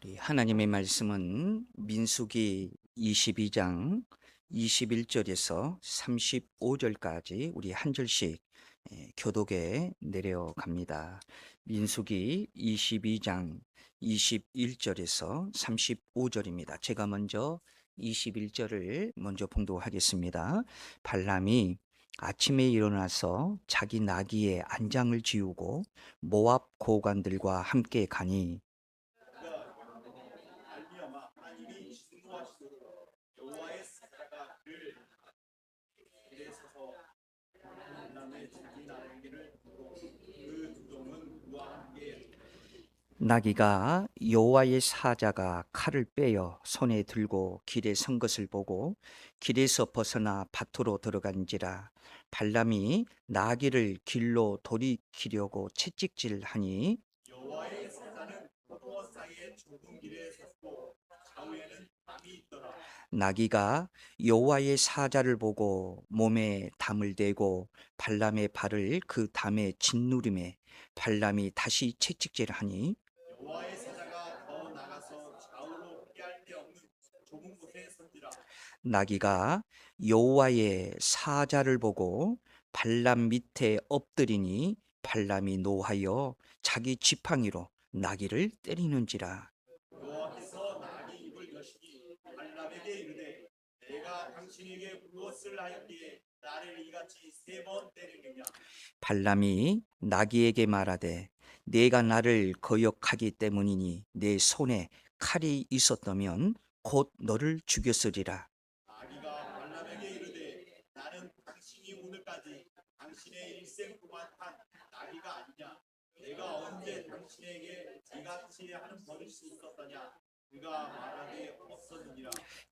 우리 하나님의 말씀은 민수기 22장 21절에서 35절까지 우리 한 절씩 교독에 내려갑니다. 민수기 22장 21절에서 35절입니다. 제가 먼저 21절을 먼저 봉독하겠습니다. 발람이 아침에 일어나서 자기 나귀의 안장을 지우고 모압 고관들과 함께 가니 말미암아 하나님이 진노하시도록 여호와의 사자가 그를 길에 서서 만남에 자기 나라에게를 두고 그 두종은 그와 함께 나귀가 여호와의 사자가 칼을 빼어 손에 들고 길에 선 것을 보고 길에서 벗어나 밭으로 들어간지라. 발람이 나귀를 길로 돌이키려고 채찍질하니 여호와의 사자는 포도원 사이의 좁은 길에 섰고 좌우에는 담이 있더라. 나귀가 여호와의 사자를 보고 몸에 담을 대고 발람의 발을 그 담에 짓누림에 발람이 다시 채찍질하니 여호와의 사자가 더 나가서 좌우로 피할 데 없는 좁은 곳에 선지라. 나귀가 여호와의 사자를 보고 발람 밑에 엎드리니 발람이 노하여 자기 지팡이로 나귀를 때리는지라. 여호와께서 나귀 입을 여시니 발람에게 이르되 내가 당신에게 무엇을 하였기에 나를 이같이 세 번 때리느냐. 발람이 나귀에게 말하되 내가 나를 거역하기 때문이니 내 손에 칼이 있었다면 곧 너를 죽였으리라. 나귀가 발람에게 이르되 나는 당신이 오늘까지 당신의 일생 동안 한 나귀가 아니냐. 내가 언제 당신에게 이같이 하는 버릇이 있었더냐. 그가 말하되 없었느니라.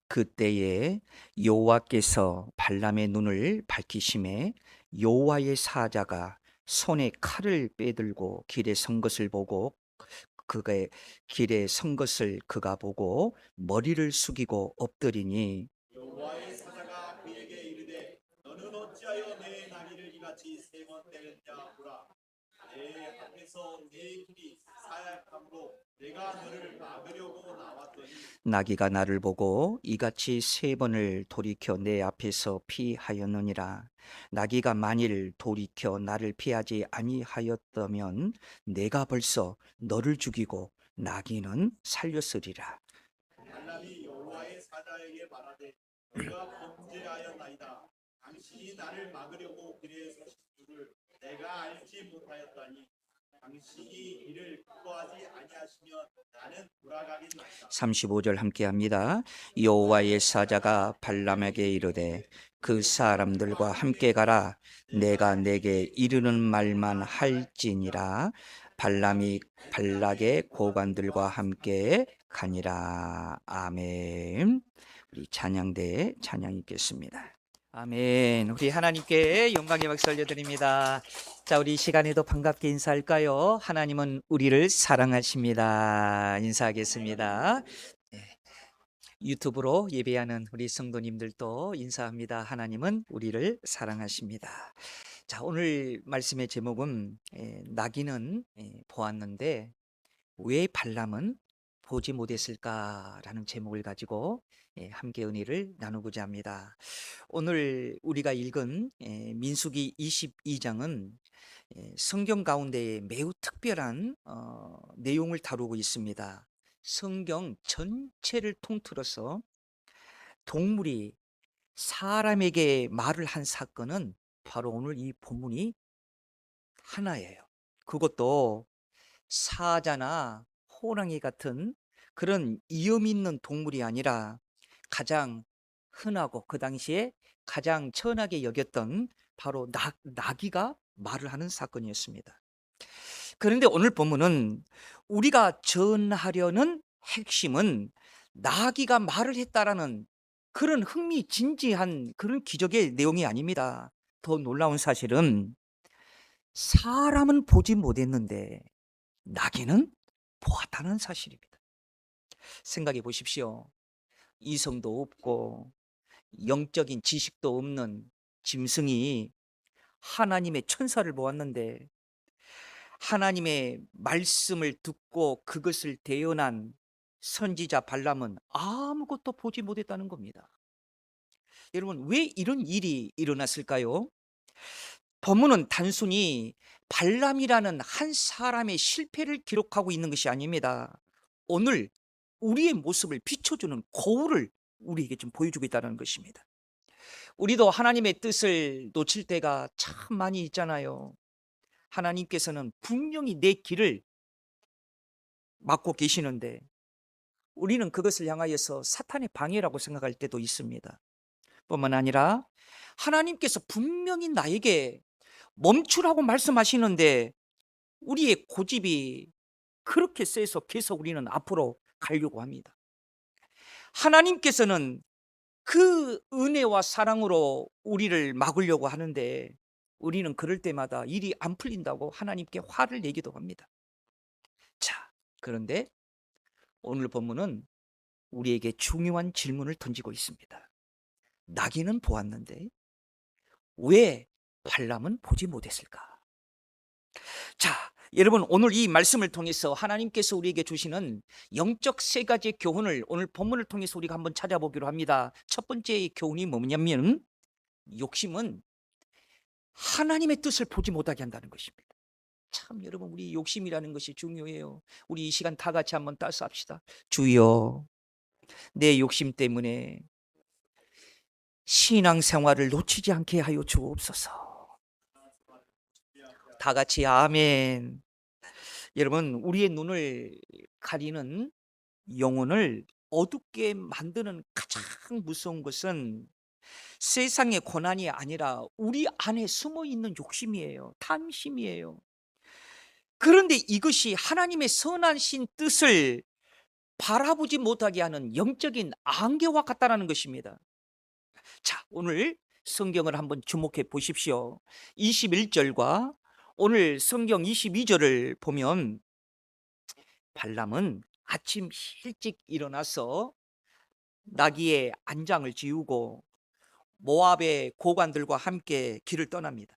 그때에 여호와께서 발람의 눈을 밝히심에 여호와의 사자가 손에 칼을 빼들고 길에 선 것을 보고 그가 길에 선 것을 그가 보고 머리를 숙이고 엎드리니 여호와의 사자가 그에게 이르되 너는 어찌하여 내 나귀를 이같이 세 번 때렸냐. 보라 내 앞에서 내 길이 사약함으로 내가 너를 막으려고 나왔더니 나귀가 나를 보고 이같이 세 번을 돌이켜 내 앞에서 피하였느니라. 나귀가 만일 돌이켜 나를 피하지 아니하였다면 내가 벌써 너를 죽이고 나귀는 살렸으리라. 발람이 여호와의 사자에게 말하되 너가 범죄하였나이다. 당신이 나를 막으려고 길에 서신 줄을 내가 알지 못하였다니. 당신이 이를 기뻐하지 아니하시면 나는 돌아가겠나이다. 35절 함께 합니다. 여호와의 사자가 발람에게 이르되 그 사람들과 함께 가라. 내가 내게 이르는 말만 할지니라. 발람이 발락의 고관들과 함께 가니라. 아멘. 우리 찬양대에 찬양 있겠습니다. 아멘. 우리 하나님께 영광의 박수 올려드립니다. 자, 우리 이 시간에도 반갑게 인사할까요? 하나님은 우리를 사랑하십니다. 인사하겠습니다. 네, 유튜브로 예배하는 우리 성도님들도 인사합니다. 하나님은 우리를 사랑하십니다. 자, 오늘 말씀의 제목은 나귀는 보았는데 왜 발람은 보지 못했을까라는 제목을 가지고 함께 은혜를 나누고자 합니다. 오늘 우리가 읽은 민수기 22장은 성경 가운데 매우 특별한 내용을 다루고 있습니다. 성경 전체를 통틀어서 동물이 사람에게 말을 한 사건은 바로 오늘 이 본문이 하나예요. 그것도 사자나 호랑이 같은 그런 위험 있는 동물이 아니라 가장 흔하고 그 당시에 가장 천하게 여겼던 바로 나귀가 말을 하는 사건이었습니다. 그런데 오늘 본문은 우리가 전하려는 핵심은 나귀가 말을 했다라는 그런 흥미진진한 그런 기적의 내용이 아닙니다. 더 놀라운 사실은 사람은 보지 못했는데 나귀는 보았다는 사실입니다. 생각해 보십시오. 이성도 없고 영적인 지식도 없는 짐승이 하나님의 천사를 보았는데 하나님의 말씀을 듣고 그것을 대언한 선지자 발람은 아무것도 보지 못했다는 겁니다. 여러분, 왜 이런 일이 일어났을까요? 본문은 단순히 발람이라는 한 사람의 실패를 기록하고 있는 것이 아닙니다. 오늘 우리의 모습을 비춰주는 거울을 우리에게 좀 보여주고 있다는 것입니다. 우리도 하나님의 뜻을 놓칠 때가 참 많이 있잖아요. 하나님께서는 분명히 내 길을 막고 계시는데 우리는 그것을 향하여서 사탄의 방해라고 생각할 때도 있습니다. 뿐만 아니라 하나님께서 분명히 나에게 멈추라고 말씀하시는데 우리의 고집이 그렇게 세서 계속 우리는 앞으로 가려고 합니다. 하나님께서는 그 은혜와 사랑으로 우리를 막으려고 하는데 우리는 그럴 때마다 일이 안 풀린다고 하나님께 화를 내기도 합니다. 자, 그런데 오늘 본문은 우리에게 중요한 질문을 던지고 있습니다. 나귀는 보았는데 왜 발람은 보지 못했을까? 자, 여러분, 오늘 이 말씀을 통해서 하나님께서 우리에게 주시는 영적 세 가지 교훈을 오늘 본문을 통해서 우리가 한번 찾아보기로 합니다. 첫 번째 교훈이 뭐냐면 욕심은 하나님의 뜻을 보지 못하게 한다는 것입니다. 참 여러분, 우리 욕심이라는 것이 중요해요. 우리 이 시간 다 같이 한번 따서 합시다. 주여, 내 욕심 때문에 신앙생활을 놓치지 않게 하여 주옵소서. 다 같이 아멘. 여러분, 우리의 눈을 가리는 영혼을 어둡게 만드는 가장 무서운 것은 세상의 고난이 아니라 우리 안에 숨어 있는 욕심이에요. 탐심이에요. 그런데 이것이 하나님의 선하신 뜻을 바라보지 못하게 하는 영적인 안개와 같다는 것입니다. 자, 오늘 성경을 한번 주목해 보십시오. 21절과 오늘 성경 22절을 보면 발람은 아침 일찍 일어나서 나귀의 안장을 지우고 모압의 고관들과 함께 길을 떠납니다.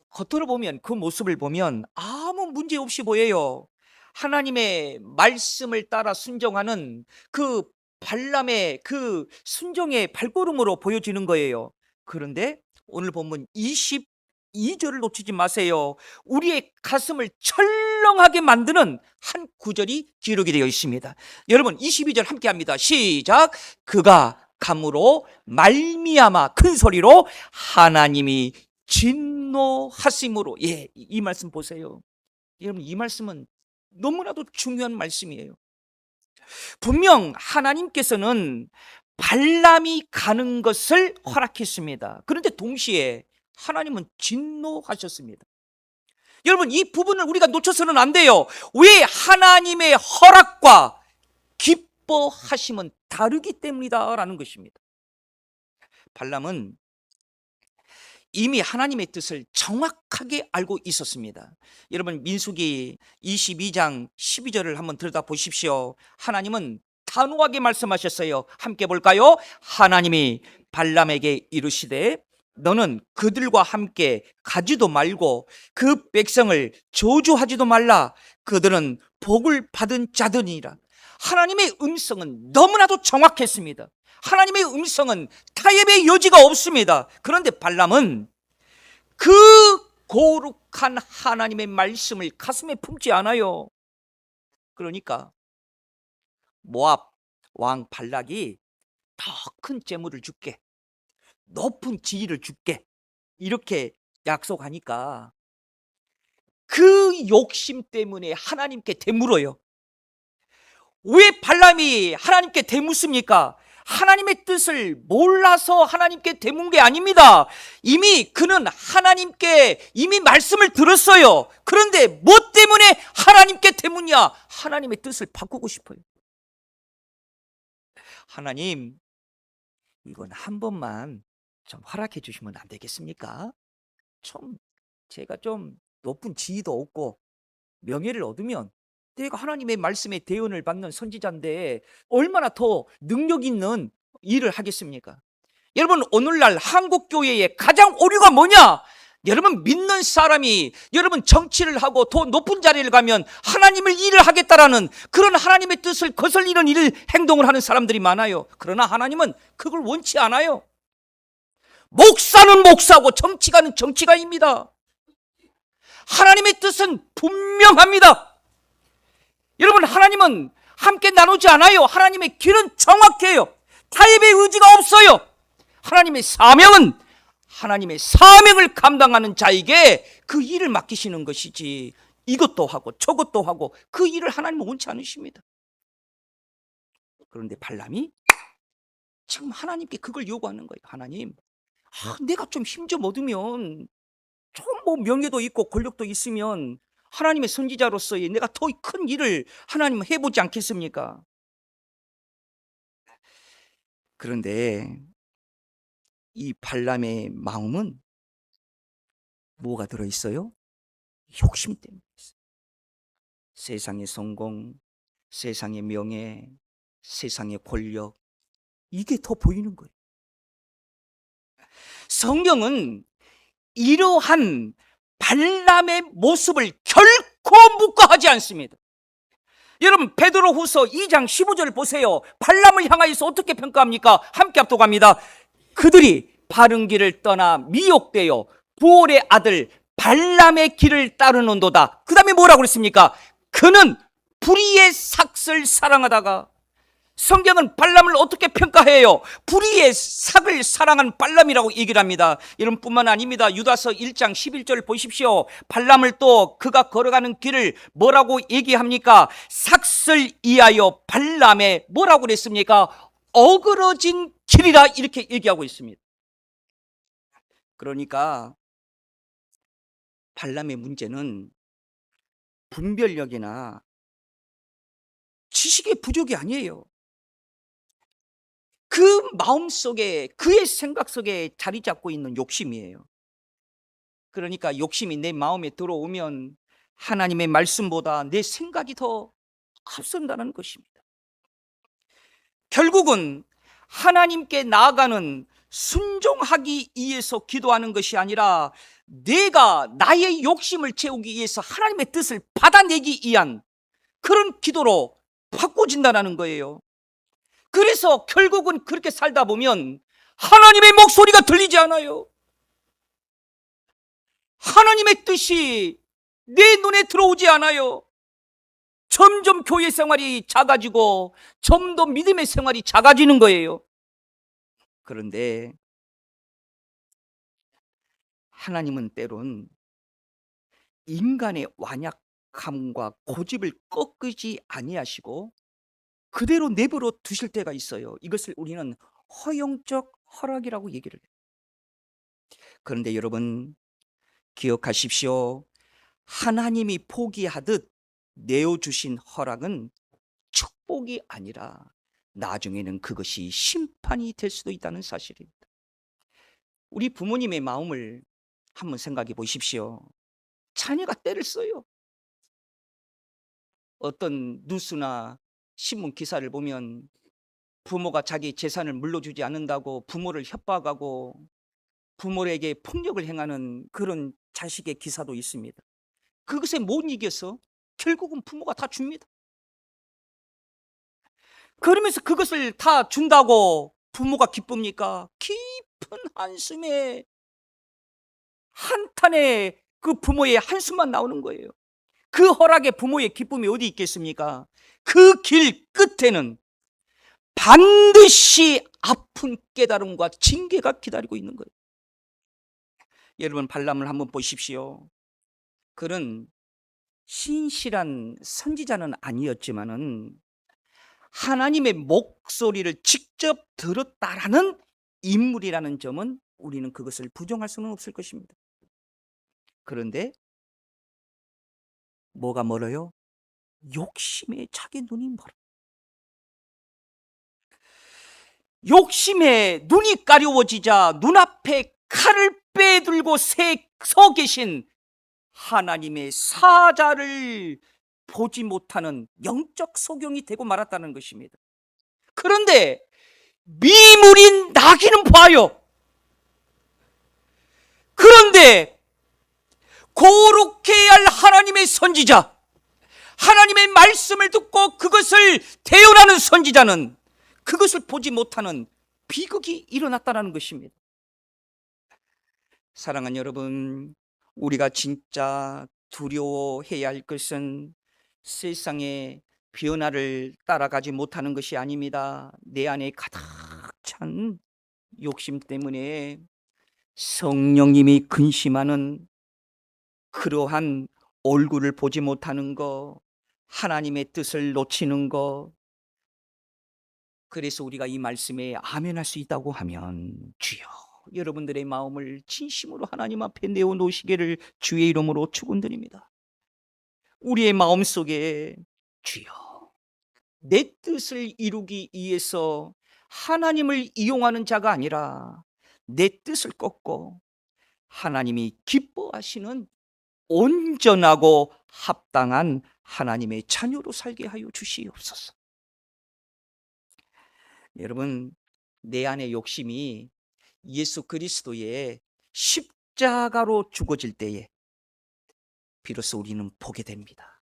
겉으로 보면 그 모습을 보면 아무 문제 없이 보여요. 하나님의 말씀을 따라 순종하는 그 발람의 그 순종의 발걸음으로 보여지는 거예요. 그런데 오늘 본문 22절을 놓치지 마세요. 우리의 가슴을 철렁하게 만드는 한 구절이 기록이 되어 있습니다. 여러분, 22절 함께 합니다. 시작. 그가 감으로 말미암아 큰 소리로 하나님이 진노하심으로. 예, 이 말씀 보세요. 여러분, 이 말씀은 너무나도 중요한 말씀이에요. 분명 하나님께서는 발람이 가는 것을 허락했습니다. 그런데 동시에 하나님은 진노하셨습니다. 여러분, 이 부분을 우리가 놓쳐서는 안 돼요. 왜? 하나님의 허락과 기뻐하심은 다르기 때문이다 라는 것입니다. 발람은 이미 하나님의 뜻을 정확하게 알고 있었습니다. 여러분, 민수기 22장 12절을 한번 들여다보십시오. 하나님은 단호하게 말씀하셨어요. 함께 볼까요? 하나님이 발람에게 이르시되 너는 그들과 함께 가지도 말고 그 백성을 저주하지도 말라. 그들은 복을 받은 자들이라. 하나님의 음성은 너무나도 정확했습니다. 하나님의 음성은 타협의 여지가 없습니다. 그런데 발람은 그 거룩한 하나님의 말씀을 가슴에 품지 않아요. 그러니까 모압 왕 발락이 더 큰 재물을 줄게, 높은 지위를 줄게, 이렇게 약속하니까 그 욕심 때문에 하나님께 되물어요. 왜 발람이 하나님께 되묻습니까? 하나님의 뜻을 몰라서 하나님께 되문 게 아닙니다. 이미 그는 하나님께 이미 말씀을 들었어요. 그런데 뭐 때문에 하나님께 되묻냐? 하나님의 뜻을 바꾸고 싶어요. 하나님, 이건 한 번만 좀 허락해 주시면 안 되겠습니까? 제가 좀 높은 지위도 얻고 명예를 얻으면 내가 하나님의 말씀에 대언을 받는 선지자인데 얼마나 더 능력 있는 일을 하겠습니까? 여러분, 오늘날 한국교회의 가장 오류가 뭐냐? 여러분 믿는 사람이 여러분 정치를 하고 더 높은 자리를 가면 하나님을 일을 하겠다라는 그런 하나님의 뜻을 거슬리는 일을 행동을 하는 사람들이 많아요. 그러나 하나님은 그걸 원치 않아요. 목사는 목사고 정치가는 정치가입니다. 하나님의 뜻은 분명합니다. 여러분 하나님은 함께 나누지 않아요. 하나님의 길은 정확해요. 타협의 의지가 없어요. 하나님의 사명은 하나님의 사명을 감당하는 자에게 그 일을 맡기시는 것이지 이것도 하고 저것도 하고 그 일을 하나님은 원치 않으십니다. 그런데 발람이 지금 하나님께 그걸 요구하는 거예요. 하나님, 내가 좀 힘 좀 얻으면 좀 뭐 명예도 있고 권력도 있으면 하나님의 선지자로서의 내가 더 큰 일을 하나님은 해보지 않겠습니까? 그런데 이 발람의 마음은 뭐가 들어있어요? 욕심 때문에 있어요. 세상의 성공, 세상의 명예, 세상의 권력, 이게 더 보이는 거예요. 성경은 이러한 발람의 모습을 결코 묵과하지 않습니다. 여러분 베드로후서 2장 15절 보세요. 발람을 향하여서 어떻게 평가합니까? 함께 합독합니다. 그들이 바른 길을 떠나 미혹되어 부올의 아들 발람의 길을 따르는도다. 그 다음에 뭐라고 그랬습니까? 그는 불의의 삭을 사랑하다가, 성경은 발람을 어떻게 평가해요? 불의의 삭을 사랑한 발람이라고 얘기를 합니다. 여러분 뿐만 아닙니다. 유다서 1장 11절 보십시오. 발람을 또 그가 걸어가는 길을 뭐라고 얘기합니까? 삭을 이하여 발람의 뭐라고 그랬습니까? 어그러진 길이라 이렇게 얘기하고 있습니다. 그러니까 발람의 문제는 분별력이나 지식의 부족이 아니에요. 그 마음속에, 그의 생각 속에 자리 잡고 있는 욕심이에요. 그러니까 욕심이 내 마음에 들어오면 하나님의 말씀보다 내 생각이 더 앞선다는 것입니다. 결국은 하나님께 나아가는 순종하기 위해서 기도하는 것이 아니라 내가 나의 욕심을 채우기 위해서 하나님의 뜻을 받아내기 위한 그런 기도로 바꿔진다는 거예요. 그래서 결국은 그렇게 살다 보면 하나님의 목소리가 들리지 않아요. 하나님의 뜻이 내 눈에 들어오지 않아요. 점점 교회 생활이 작아지고 점점 믿음의 생활이 작아지는 거예요. 그런데 하나님은 때론 인간의 완약함과 고집을 꺾지 아니하시고 그대로 내버려 두실 때가 있어요. 이것을 우리는 허용적 허락이라고 얘기를 해요. 그런데 여러분 기억하십시오. 하나님이 포기하듯 내어주신 허락은 축복이 아니라 나중에는 그것이 심판이 될 수도 있다는 사실입니다. 우리 부모님의 마음을 한번 생각해 보십시오. 자녀가 때를 써요. 어떤 뉴스나 신문 기사를 보면 부모가 자기 재산을 물려주지 않는다고 부모를 협박하고 부모에게 폭력을 행하는 그런 자식의 기사도 있습니다. 그것에 못 이겨서 결국은 부모가 다 줍니다. 그러면서 그것을 다 준다고 부모가 기쁩니까? 깊은 한숨에 한탄에 그 부모의 한숨만 나오는 거예요. 그 허락에 부모의 기쁨이 어디 있겠습니까? 그 길 끝에는 반드시 아픈 깨달음과 징계가 기다리고 있는 거예요. 여러분 발람을 한번 보십시오. 그는 신실한 선지자는 아니었지만은 하나님의 목소리를 직접 들었다라는 인물이라는 점은 우리는 그것을 부정할 수는 없을 것입니다. 그런데 뭐가 멀어요? 욕심에 자기 눈이 멀어. 욕심에 눈이 가려워지자 눈앞에 칼을 빼들고 서 계신 하나님의 사자를 보지 못하는 영적 소경이 되고 말았다는 것입니다. 그런데 미물인 나귀는 봐요. 그런데 거룩해야 할 하나님의 선지자, 하나님의 말씀을 듣고 그것을 대언하는 선지자는 그것을 보지 못하는 비극이 일어났다는 것입니다. 사랑하는 여러분, 우리가 진짜 두려워해야 할 것은 세상의 변화를 따라가지 못하는 것이 아닙니다. 내 안에 가득 찬 욕심 때문에 성령님이 근심하는 그러한 얼굴을 보지 못하는 거, 하나님의 뜻을 놓치는 거. 그래서 우리가 이 말씀에 아멘할 수 있다고 하면, 주여 여러분들의 마음을 진심으로 하나님 앞에 내어놓으시기를 주의 이름으로 축원드립니다. 우리의 마음속에 주여, 내 뜻을 이루기 위해서 하나님을 이용하는 자가 아니라 내 뜻을 꺾고 하나님이 기뻐하시는 온전하고 합당한 하나님의 자녀로 살게 하여 주시옵소서. 여러분, 내 안의 욕심이 예수 그리스도의 십자가로 죽어질 때에 비로소 우리는 보게 됩니다.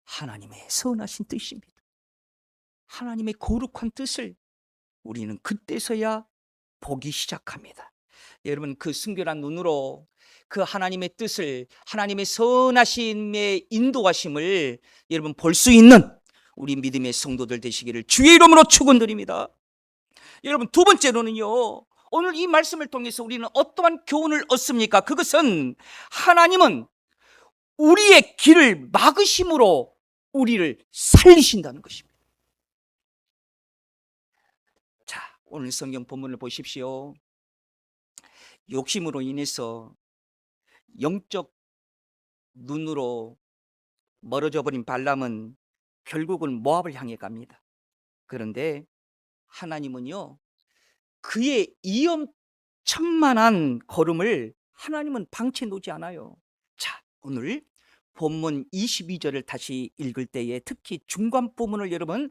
하나님의 선하신 뜻입니다. 하나님의 거룩한 뜻을 우리는 그때서야 보기 시작합니다. 여러분, 그 순결한 눈으로 그 하나님의 뜻을, 하나님의 선하심의 인도하심을 여러분 볼 수 있는 우리 믿음의 성도들 되시기를 주의 이름으로 축원드립니다. 여러분, 두 번째로는요, 오늘 이 말씀을 통해서 우리는 어떠한 교훈을 얻습니까? 그것은 하나님은 우리의 길을 막으심으로 우리를 살리신다는 것입니다. 자, 오늘 성경 본문을 보십시오. 욕심으로 인해서 영적 눈으로 멀어져 버린 발람은 결국은 모압을 향해 갑니다. 그런데 하나님은요, 그의 위험천만한 걸음을 하나님은 방치해 놓지 않아요. 자, 오늘 본문 22절을 다시 읽을 때에 특히 중간 부분을 여러분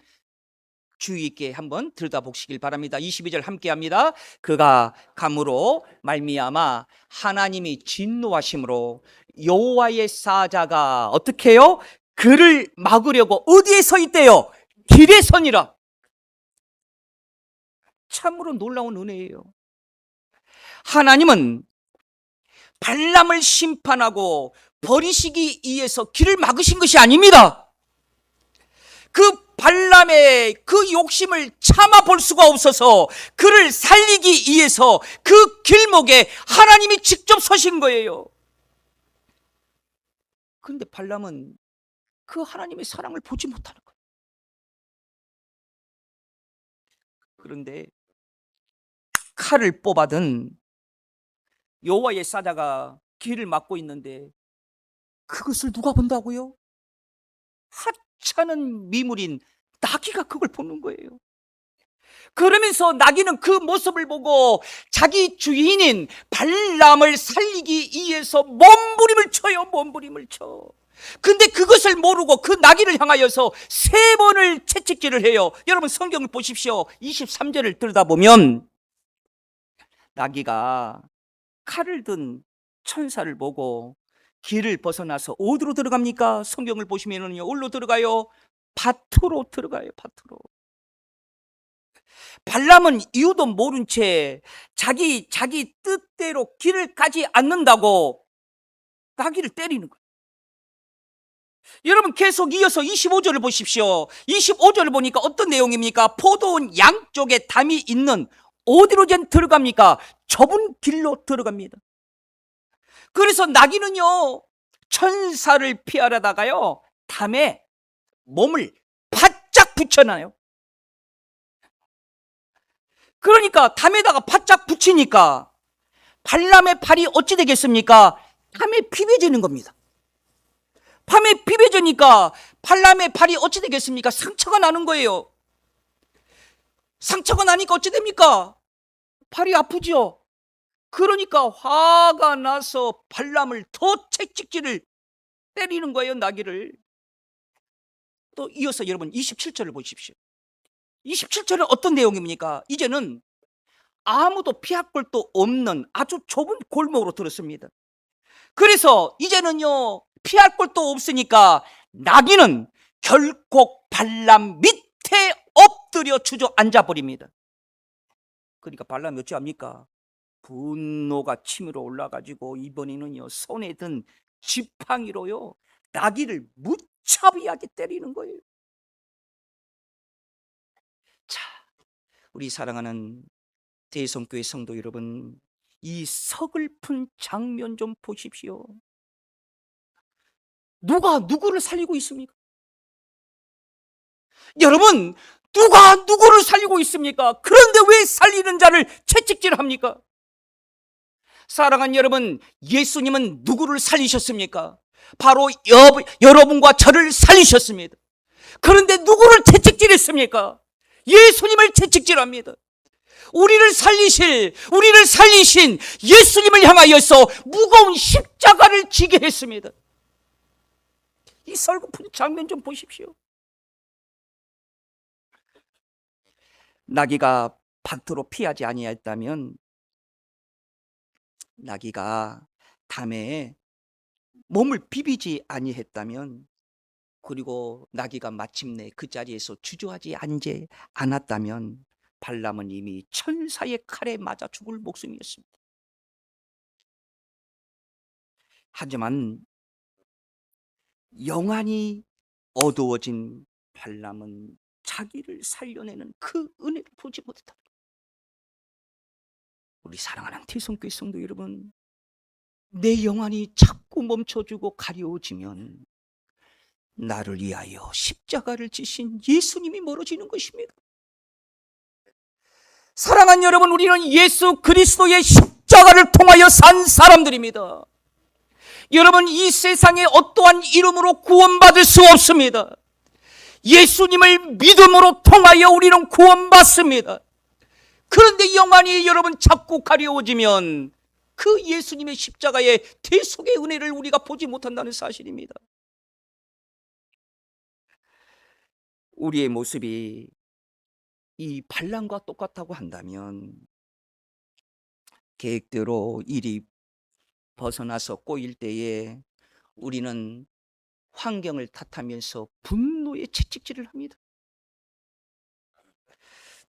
주의 있게 한번 들여다보시길 바랍니다. 22절 함께 합니다. 그가 감으로 말미암아 하나님이 진노하심으로 여호와의 사자가 어떻게 해요? 그를 막으려고 어디에 서 있대요? 길에 서니라. 참으로 놀라운 은혜예요. 하나님은 발람을 심판하고 버리시기 위해서 길을 막으신 것이 아닙니다. 그 발람의 그 욕심을 참아 볼 수가 없어서 그를 살리기 위해서 그 길목에 하나님이 직접 서신 거예요. 그런데 발람은 그 하나님의 사랑을 보지 못하는 거예요. 그런데 칼을 뽑아든 여호와의 사자가 길을 막고 있는데 그것을 누가 본다고요? 하찮은 미물인 나귀가 그걸 보는 거예요. 그러면서 나귀는 그 모습을 보고 자기 주인인 발람을 살리기 위해서 몸부림을 쳐요. 몸부림을 쳐. 근데 그것을 모르고 그 나귀를 향하여서 3번을 채찍질을 해요. 여러분 성경을 보십시오. 23절을 들여다보면 나귀가 칼을 든 천사를 보고 길을 벗어나서 어디로 들어갑니까? 성경을 보시면은요, 어디로 들어가요? 밭으로 들어가요. 밭으로. 발람은 이유도 모른 채 자기 뜻대로 길을 가지 않는다고 나귀를 때리는 거예요. 여러분 계속 이어서 25절을 보십시오. 25절을 보니까 어떤 내용입니까? 포도원 양쪽에 담이 있는 어디로 들어갑니까? 좁은 길로 들어갑니다. 그래서 나귀는요, 천사를 피하려다가요, 담에 몸을 바짝 붙여놔요. 그러니까 담에다가 바짝 붙이니까 발람의 팔이 어찌 되겠습니까? 담에 비벼지는 겁니다. 밤에 비벼지니까 발람의 팔이 어찌 되겠습니까? 상처가 나는 거예요. 상처가 나니까 어찌 됩니까? 팔이 아프죠. 그러니까 화가 나서 발람을 더 채찍질을 때리는 거예요. 나귀를. 또 이어서 여러분 27절을 보십시오. 27절은 어떤 내용입니까? 이제는 아무도 피할 곳도 없는 아주 좁은 골목으로 들었습니다. 그래서 이제는요 피할 곳도 없으니까 나귀는 결국 발람 밑에 엎드려 주저앉아 버립니다. 그러니까 발람이 어찌합니까? 분노가 치밀어 올라가지고 이번에는요 손에 든 지팡이로요 나귀를 무차비하게 때리는 거예요. 자, 우리 사랑하는 대성교회 성도 여러분, 이 서글픈 장면 좀 보십시오. 누가 누구를 살리고 있습니까? 여러분, 누가 누구를 살리고 있습니까? 그런데 왜 살리는 자를 채찍질합니까? 사랑하는 여러분, 예수님은 누구를 살리셨습니까? 바로 여러분과 저를 살리셨습니다. 그런데 누구를 채찍질했습니까? 예수님을 채찍질합니다. 우리를 살리신 예수님을 향하여서 무거운 십자가를 지게 했습니다. 이 설교품 장면 좀 보십시오. 나귀가 밖으로 피하지 아니하였다면 나귀가 담에 몸을 비비지 아니했다면 그리고 나귀가 마침내 그 자리에서 주저하지 않았다면 발람은 이미 천사의 칼에 맞아 죽을 목숨이었습니다. 하지만 영안이 어두워진 발람은 자기를 살려내는 그 은혜를 보지 못했다. 우리 사랑하는 태성교회 성도 여러분, 내 영안이 자꾸 멈춰주고 가려워지면 나를 위하여 십자가를 지신 예수님이 멀어지는 것입니다. 사랑하는 여러분, 우리는 예수 그리스도의 십자가를 통하여 산 사람들입니다. 여러분, 이 세상에 어떠한 이름으로 구원받을 수 없습니다. 예수님을 믿음으로 통하여 우리는 구원받습니다. 그런데 영안이 여러분 자꾸 가려워지면 그 예수님의 십자가의 대속의 은혜를 우리가 보지 못한다는 사실입니다. 우리의 모습이 이 발람과 똑같다고 한다면 계획대로 일이 벗어나서 꼬일 때에 우리는 환경을 탓하면서 분노의 채찍질을 합니다.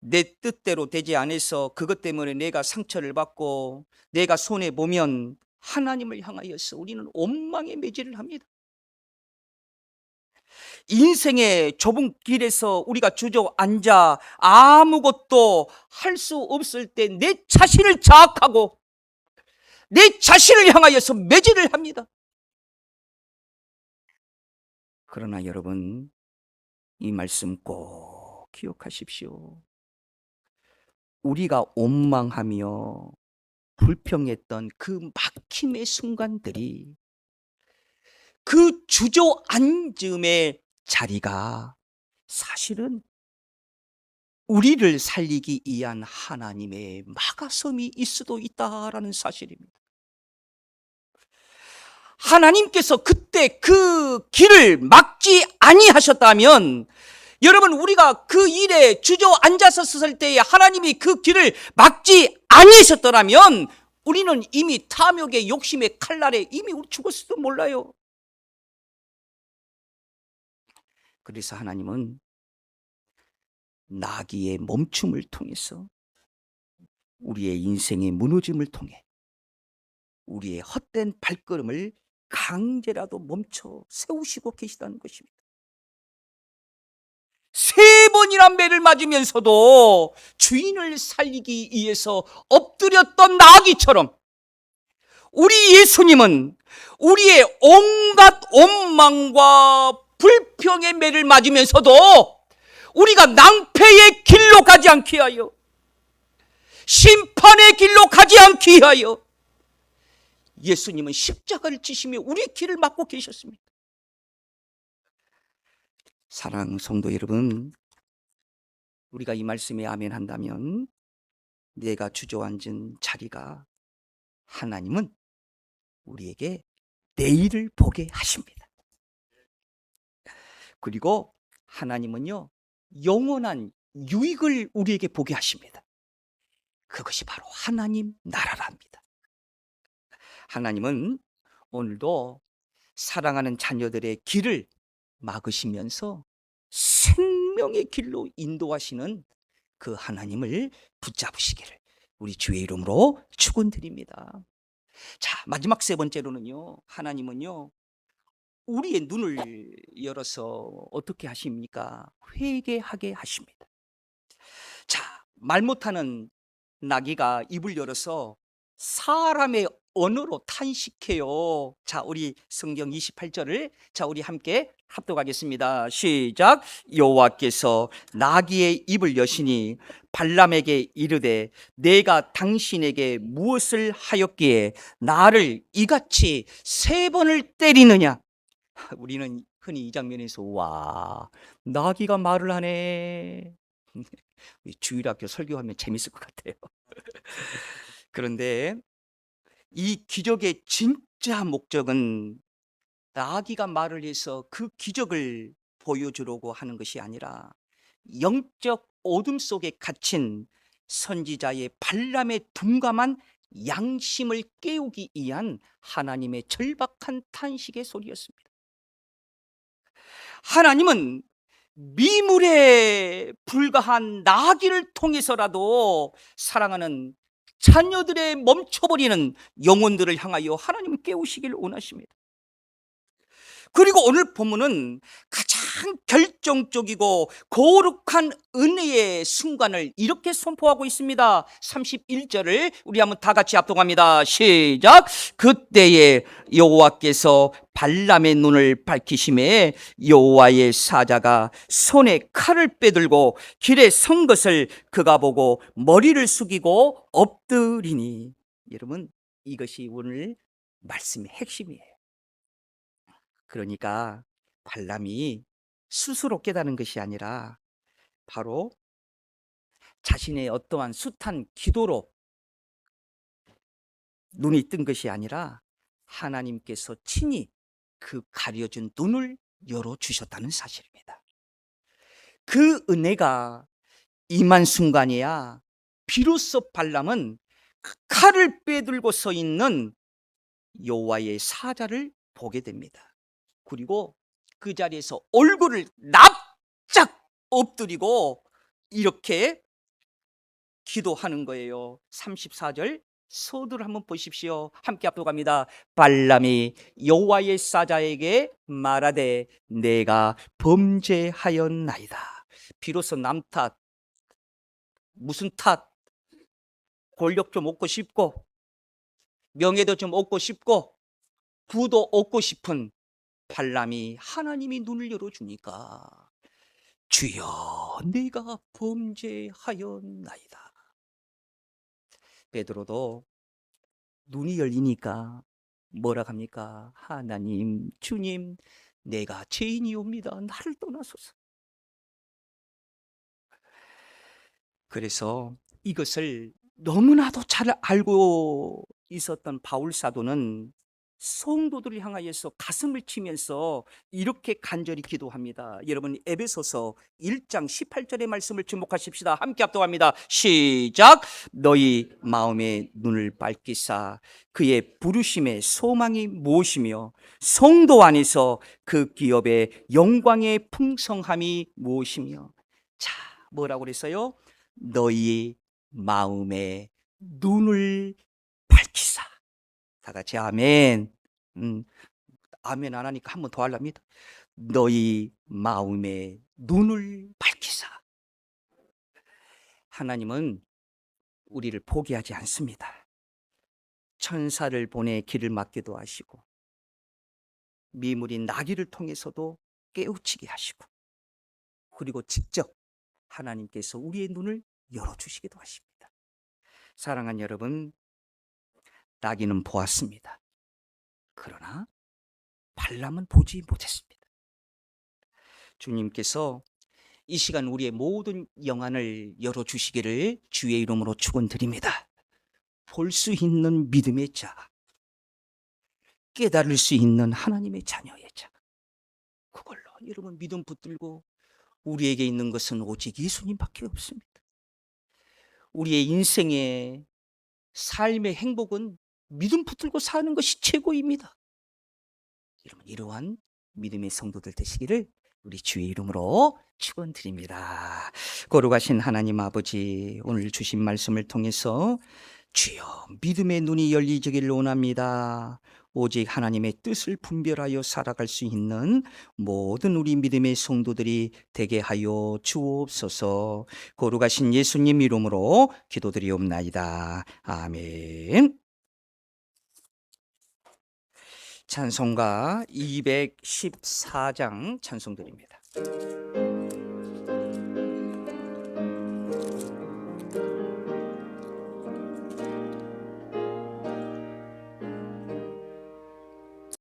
내 뜻대로 되지 않아서 그것 때문에 내가 상처를 받고 내가 손해보면 하나님을 향하여서 우리는 원망의 매질을 합니다. 인생의 좁은 길에서 우리가 주저앉아 아무것도 할 수 없을 때 내 자신을 자학하고 내 자신을 향하여서 매질을 합니다. 그러나 여러분, 이 말씀 꼭 기억하십시오. 우리가 원망하며 불평했던 그 막힘의 순간들이 그 주저앉음의 자리가 사실은 우리를 살리기 위한 하나님의 막아섬일 수도 있다라는 사실입니다. 하나님께서 그때 그 길을 막지 아니하셨다면 여러분, 우리가 그 일에 주저앉았었을 때에 하나님이 그 길을 막지 아니하셨더라면 우리는 이미 탐욕의 욕심의 칼날에 이미 우리 죽었을지도 몰라요. 그래서 하나님은 나귀의 멈춤을 통해서 우리의 인생의 무너짐을 통해 우리의 헛된 발걸음을 강제라도 멈춰 세우시고 계시다는 것입니다. 3번이나 매를 맞으면서도 주인을 살리기 위해서 엎드렸던 나귀처럼 우리 예수님은 우리의 온갖 원망과 불평의 매를 맞으면서도 우리가 낭패의 길로 가지 않게 하여 심판의 길로 가지 않게 하여 예수님은 십자가를 지시며 우리의 길을 막고 계셨습니다. 사랑하는 성도 여러분, 우리가 이 말씀에 아멘 한다면 내가 주저앉은 자리가 하나님은 우리에게 내일을 보게 하십니다. 그리고 하나님은요, 영원한 유익을 우리에게 보게 하십니다. 그것이 바로 하나님 나라랍니다. 하나님은 오늘도 사랑하는 자녀들의 길을 막으시면서 생명의 길로 인도하시는 그 하나님을 붙잡으시기를 우리 주의 이름으로 축원드립니다. 자, 마지막 세 번째로는요, 하나님은요 우리의 눈을 열어서 어떻게 하십니까? 회개하게 하십니다. 자, 말 못하는 나귀가 입을 열어서 사람의 언어로 탄식해요. 자, 우리 성경 28절을 자, 우리 함께 합독하겠습니다. 시작. 여호와께서 나귀의 입을 여시니 발람에게 이르되 내가 당신에게 무엇을 하였기에 나를 이같이 3번을 때리느냐? 우리는 흔히 이 장면에서 와, 나귀가 말을 하네. 주일학교 설교하면 재밌을 것 같아요. 그런데 이 기적의 진짜 목적은 나귀가 말을 해서 그 기적을 보여주려고 하는 것이 아니라 영적 어둠 속에 갇힌 선지자의 발람의 둔감한 양심을 깨우기 위한 하나님의 절박한 탄식의 소리였습니다. 하나님은 미물에 불과한 나귀를 통해서라도 사랑하는 자녀들의 멈춰버리는 영혼들을 향하여 하나님은 깨우시길 원하십니다. 그리고 오늘 본문은 가장 결정적이고 거룩한 은혜의 순간을 이렇게 선포하고 있습니다. 31절을 우리 한번 다 같이 합독합니다. 시작. 그때에 여호와께서 발람의 눈을 밝히심에 여호와의 사자가 손에 칼을 빼들고 길에 선 것을 그가 보고 머리를 숙이고 엎드리니. 여러분, 이것이 오늘 말씀의 핵심이에요. 그러니까 발람이 스스로 깨달은 것이 아니라 바로 자신의 어떠한 숱한 기도로 눈이 뜬 것이 아니라 하나님께서 친히 그 가려진 눈을 열어주셨다는 사실입니다. 그 은혜가 임한 순간이야 비로소 발람은 그 칼을 빼들고 서 있는 여호와의 사자를 보게 됩니다. 그리고 그 자리에서 얼굴을 납작 엎드리고 이렇게 기도하는 거예요. 34절 서두를 한번 보십시오. 함께 합독합니다. 발람이 여호와의 사자에게 말하되 내가 범죄하였나이다. 비로소 남 탓, 무슨 탓, 권력 좀 얻고 싶고 명예도 좀 얻고 싶고 부도 얻고 싶은 발람이 하나님이 눈을 열어주니까 주여 내가 범죄하였나이다. 베드로도 눈이 열리니까 뭐라 합니까? 하나님, 주님, 내가 죄인이옵니다. 나를 떠나소서. 그래서 이것을 너무나도 잘 알고 있었던 바울 사도는 성도들을 향하여서 가슴을 치면서 이렇게 간절히 기도합니다. 여러분, 에베소서 1장 18절의 말씀을 주목하십시다. 함께 합독합니다. 시작. 너희 마음의 눈을 밝히사 그의 부르심의 소망이 무엇이며 성도 안에서 그 기업의 영광의 풍성함이 무엇이며. 자, 뭐라고 그랬어요? 너희 마음의 눈을 밝히사. 다 같이 아멘. 아멘 안 하니까 한 번 더 하랍니다. 너희 마음의 눈을 밝히사. 하나님은 우리를 포기하지 않습니다. 천사를 보내 길을 막기도 하시고 미물인 나귀를 통해서도 깨우치게 하시고 그리고 직접 하나님께서 우리의 눈을 열어주시기도 하십니다. 사랑하는 여러분, 나귀는 보았습니다. 그러나 발람은 보지 못했습니다. 주님께서 이 시간 우리의 모든 영안을 열어주시기를 주의 이름으로 축원드립니다. 볼 수 있는 믿음의 자, 깨달을 수 있는 하나님의 자녀의 자, 그걸로 여러분 믿음 붙들고 우리에게 있는 것은 오직 예수님밖에 없습니다. 우리의 인생의 삶의 행복은 믿음 붙들고 사는 것이 최고입니다. 여러분 이러한 믿음의 성도들 되시기를 우리 주의 이름으로 축원드립니다. 거룩하신 하나님 아버지, 오늘 주신 말씀을 통해서 주여 믿음의 눈이 열리기를 원합니다. 오직 하나님의 뜻을 분별하여 살아갈 수 있는 모든 우리 믿음의 성도들이 되게 하여 주옵소서. 거룩하신 예수님 이름으로 기도드리옵나이다. 아멘. 찬송가 214장 찬송드립니다.